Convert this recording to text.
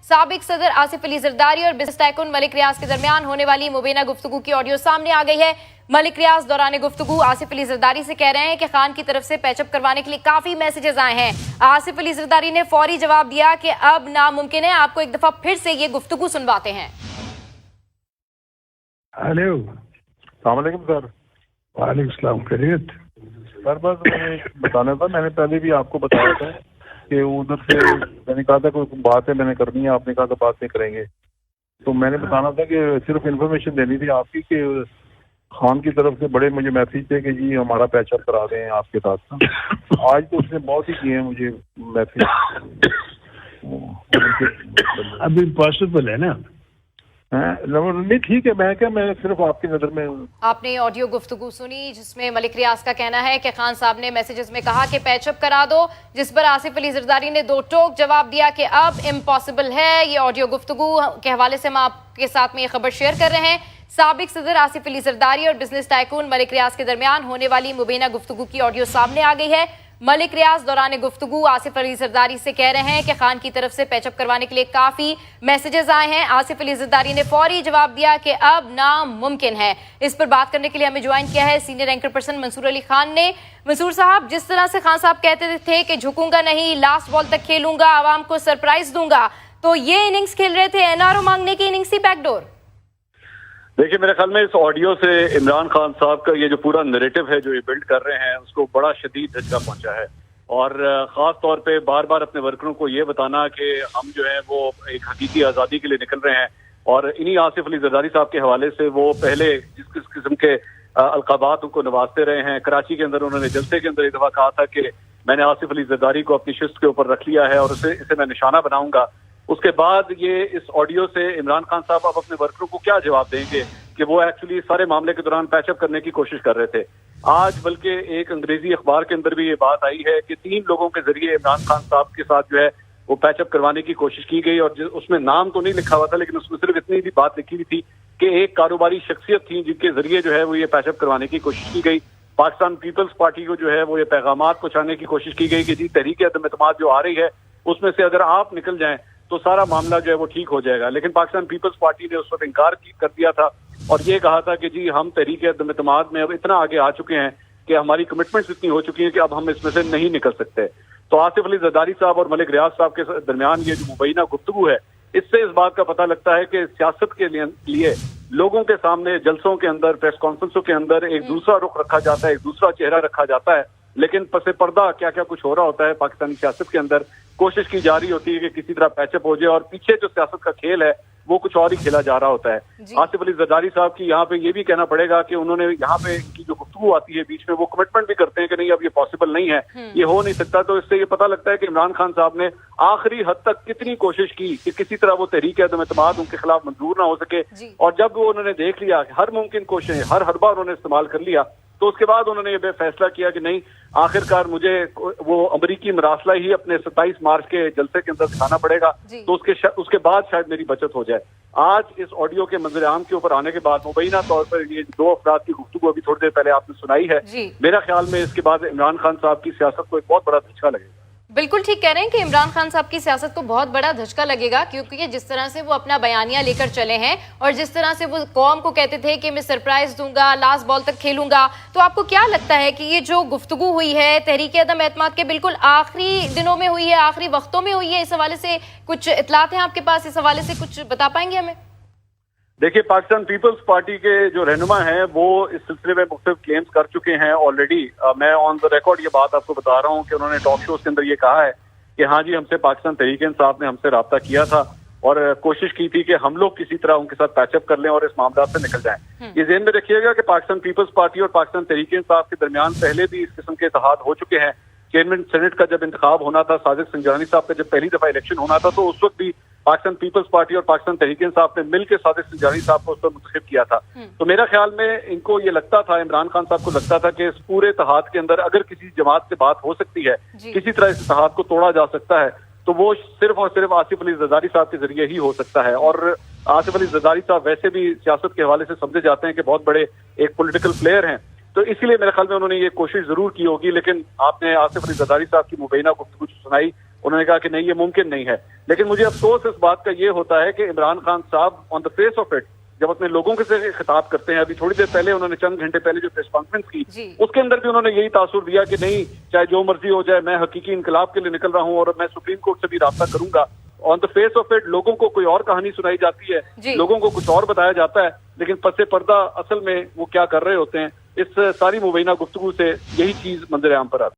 साबिक सदर आसिफ अली जरदारी और बिजनेस टाइकून मलिक रियाज के दरमियान होने वाली मुबीना गुफ्तगू की ऑडियो सामने आ गई है। मलिक रियाज दौरान गुफ्तगू आसिफ अली जरदारी से कह रहे हैं कि खान की तरफ से पैचअप करवाने के लिए काफी मैसेजेस आए हैं। आसिफ अली जरदारी ने फौरी जवाब दिया कि अब नामुमकिन है। आपको एक दफा फिर से ये गुफ्तगू सुनवाते हैं। हेलो, अस्सलाम वालेकुम सर। वालेकुम सलाम। खैरियत सर, बस मैंने बताना था, मैंने पहले भी आपको बताया था कि उधर से मैंने कहा था कोई बात है मैंने करनी है, आपने कहा था बात नहीं करेंगे। तो मैंने बताना था कि सिर्फ इन्फॉर्मेशन देनी थी आपकी कि खान की तरफ से बड़े मुझे मैसेज थे कि जी हमारा पैचअप करा दें आपके साथ। आज तो उसने बहुत ही किए हैं मुझे मैसेज। अब इम्पॉसिबल है ना। नहीं ठीक है, मैं सिर्फ आपकी नजर में हूँ। आपने ऑडियो गुफ्तगू सुनी जिसमें मलिक रियाज का कहना है कि खान साहब ने मैसेजेस में कहा कि पैचअप करा दो, जिस पर आसिफ अली जरदारी ने दो टोक जवाब दिया कि अब इम्पॉसिबल है। ये ऑडियो गुफ्तगू के हवाले से हम आपके साथ में ये खबर शेयर कर रहे हैं। साबिक सदर आसिफ अली जरदारी और बिजनेस टाइकून मलिक रियाज के दरमियान होने वाली मुबीना गुफ्तगू की ऑडियो सामने आ गई है। मलिक रियाज दौरान गुफ्तगू आसिफ अली जरदारी से कह रहे हैं कि खान की तरफ से पैचअप करवाने के लिए काफी मैसेजेस आए हैं। आसिफ अली जरदारी ने फौरी जवाब दिया कि अब नामुमकिन है। इस पर बात करने के लिए हमें ज्वाइन किया है senior anchor person Mansoor Ali Khan ने। मंसूर साहब, जिस तरह से खान साहब कहते थे कि झुकूंगा नहीं, लास्ट बॉल तक खेलूंगा, आवाम को सरप्राइज दूंगा, तो ये इनिंग्स खेल रहे थे एनआरओ मांगने की इनिंग्स थी बैकडोर। देखिए, मेरे ख्याल में इस ऑडियो से इमरान खान साहब का ये जो पूरा नैरेटिव है जो ये बिल्ड कर रहे हैं उसको बड़ा शदीद झटका पहुंचा है। और ख़ास तौर पे बार बार अपने वर्करों को ये बताना कि हम जो है वो एक हकीकी आज़ादी के लिए निकल रहे हैं। और इन्हीं आसिफ अली जरदारी साहब के हवाले से वो पहले जिस किस्म के अलकाबात उनको नवाजते रहे हैं। कराची के अंदर उन्होंने जलसे के अंदर एक दफ़ा कहा था कि मैंने आसिफ अली जरदारी को अपनी शिस्त के ऊपर रख लिया है और इसे मैं निशाना बनाऊंगा। उसके बाद ये इस ऑडियो से इमरान खान साहब अब अपने वर्करों को क्या जवाब देंगे कि वो एक्चुअली सारे मामले के दौरान पैचअप करने की कोशिश कर रहे थे। आज बल्कि एक अंग्रेजी अखबार के अंदर भी ये बात आई है कि 3 लोगों के जरिए इमरान खान साहब के साथ जो है वो पैचअप करवाने की कोशिश की गई। और उसमें नाम तो नहीं लिखा हुआ था, लेकिन उसमें सिर्फ इतनी भी बात लिखी हुई थी कि एक कारोबारी शख्सियत थी जिनके जरिए जो है वो ये पैचअप करवाने की कोशिश की गई। पाकिस्तान पीपल्स पार्टी को जो है वो ये पैगामात पहुंचाने की कोशिश की गई कि जी तहरीक-ए-अदम-एतमाद जो आ रही है उसमें से अगर आप निकल जाएं तो सारा मामला जो है वो ठीक हो जाएगा। लेकिन पाकिस्तान पीपल्स पार्टी ने उस वक्त इनकार कर दिया था और ये कहा था कि जी हम तहरीक-ए-अदम-एतमाद में अब इतना आगे आ चुके हैं कि हमारी कमिटमेंट्स इतनी हो चुकी हैं कि अब हम इसमें से नहीं निकल सकते। तो आसिफ अली जरदारी साहब और मलिक रियाज साहब के दरमियान ये जो मुबैना गुफ्तगू है, इससे इस बात का पता लगता है कि सियासत के लिए लोगों के सामने जलसों के अंदर, प्रेस कॉन्फ्रेंसों के अंदर एक दूसरा रुख रखा जाता है, एक दूसरा चेहरा रखा जाता है, लेकिन पसे पर्दा क्या क्या कुछ हो रहा होता है पाकिस्तानी सियासत के अंदर। कोशिश की जा रही होती है कि किसी तरह पैचअप हो जाए और पीछे जो सियासत का खेल है वो कुछ और ही खेला जा रहा होता है। आसिफ अली जरदारी साहब की यहाँ पे ये भी कहना पड़ेगा कि उन्होंने यहाँ पे की जो गुफ्तगू आती है बीच में वो कमिटमेंट भी करते हैं कि नहीं अब ये पॉसिबल नहीं है, ये हो नहीं सकता। तो इससे ये पता लगता है कि इमरान खान साहब ने आखिरी हद तक कितनी कोशिश की कि किसी तरह वो तहरीक-ए-अदम-एतमाद उनके खिलाफ मंजूर ना हो सके। और जब वो उन्होंने देख लिया हर मुमकिन कोशिश, हर हरबा उन्होंने इस्तेमाल कर लिया, तो उसके बाद उन्होंने ये फैसला किया कि नहीं, आखिरकार मुझे वो अमरीकी मरासला ही अपने 27 मार्च के जलसे के अंदर दिखाना पड़ेगा, तो उसके बाद शायद मेरी बचत हो जाए। आज इस ऑडियो के मंजर आम के ऊपर आने के बाद मुबैना तौर पर ये 2 अफराद की गुफ्तगू अभी थोड़ी देर पहले आपने सुनाई है, मेरा ख्याल में इसके बाद इमरान खान साहब की सियासत को एक बहुत बड़ा धचका लगेगा। बिल्कुल ठीक कह रहे हैं कि इमरान खान साहब की सियासत को बहुत बड़ा धचका लगेगा, क्योंकि जिस तरह से वो अपना बयानिया लेकर चले हैं और जिस तरह से वो कौम को कहते थे कि मैं सरप्राइज दूंगा, लास्ट बॉल तक खेलूंगा। तो आपको क्या लगता है कि ये जो गुफ्तगू हुई है तहरीक-ए-अदम-एतमाद के बिल्कुल आखिरी दिनों में हुई है, आखिरी वक्तों में हुई है? इस हवाले से कुछ इतलात हैं आपके पास? इस हवाले से कुछ बता पाएंगे हमें? देखिए, पाकिस्तान पीपल्स पार्टी के जो रहनुमा हैं वो इस सिलसिले में मुख्तलिफ क्लेम्स कर चुके हैं ऑलरेडी। मैं ऑन द रिकॉर्ड ये बात आपको बता रहा हूँ कि उन्होंने टॉक शोज के अंदर ये कहा है कि हाँ जी, हमसे पाकिस्तान तहरीक-ए-इंसाफ ने हमसे राब्ता किया था और कोशिश की थी कि हम लोग किसी तरह उनके साथ पैचअप कर लें और इस मामला से निकल जाएं। ये ज़हन में रखिएगा कि पाकिस्तान पीपल्स पार्टी और पाकिस्तान तहरीक-ए-इंसाफ के दरमियान पहले भी इस किस्म के इत्तेहाद हो चुके हैं। चेयरमैन सेनेट का जब इंतखाब होना था, साजिद संजानी साहब का जब पहली दफा इलेक्शन होना था, तो उस वक्त भी पाकिस्तान पीपल्स पार्टी और पाकिस्तान तहरीक-ए-इंसाफ ने मिलकर साजिद संजानी साहब को उस पर मुंतखब किया था। तो मेरा ख्याल में इनको ये लगता था, इमरान खान साहब को लगता था कि इस पूरे इत्तेहाद के अंदर अगर किसी जमात से बात हो सकती है, किसी तरह इस इत्तेहाद को तोड़ा जा सकता है, तो वो सिर्फ और सिर्फ आसिफ अली जरदारी साहब के जरिए ही हो सकता है। और आसिफ अली जरदारी साहब वैसे भी सियासत के हवाले से समझे जाते हैं कि बहुत बड़े एक पॉलिटिकल प्लेयर हैं, तो इसलिए मेरे ख्याल में उन्होंने ये कोशिश जरूर की होगी। लेकिन आपने आसिफ अली जरदारी साहब की मुबैना गुफ्तगू सुनाई, उन्होंने कहा कि नहीं, ये मुमकिन नहीं है। लेकिन मुझे अफसोस इस बात का ये होता है कि इमरान खान साहब on the face of it जब अपने लोगों के से खिताब करते हैं, अभी थोड़ी देर पहले उन्होंने चंद घंटे पहले जो प्रेस कॉन्फ्रेंस की उसके अंदर भी उन्होंने यही तासुर दिया कि नहीं, चाहे जो मर्जी हो जाए, मैं हकीकी इनकलाब के लिए निकल रहा हूं और मैं सुप्रीम कोर्ट से भी राब्ता करूंगा। On the face of it लोगों को कोई और कहानी सुनाई जाती है, लोगों को कुछ और बताया जाता है, लेकिन पसे पर्दा असल में वो क्या कर रहे होते हैं, इस सारी मुबैना गुफ्तगू से यही चीज मंजर आम पर आती है।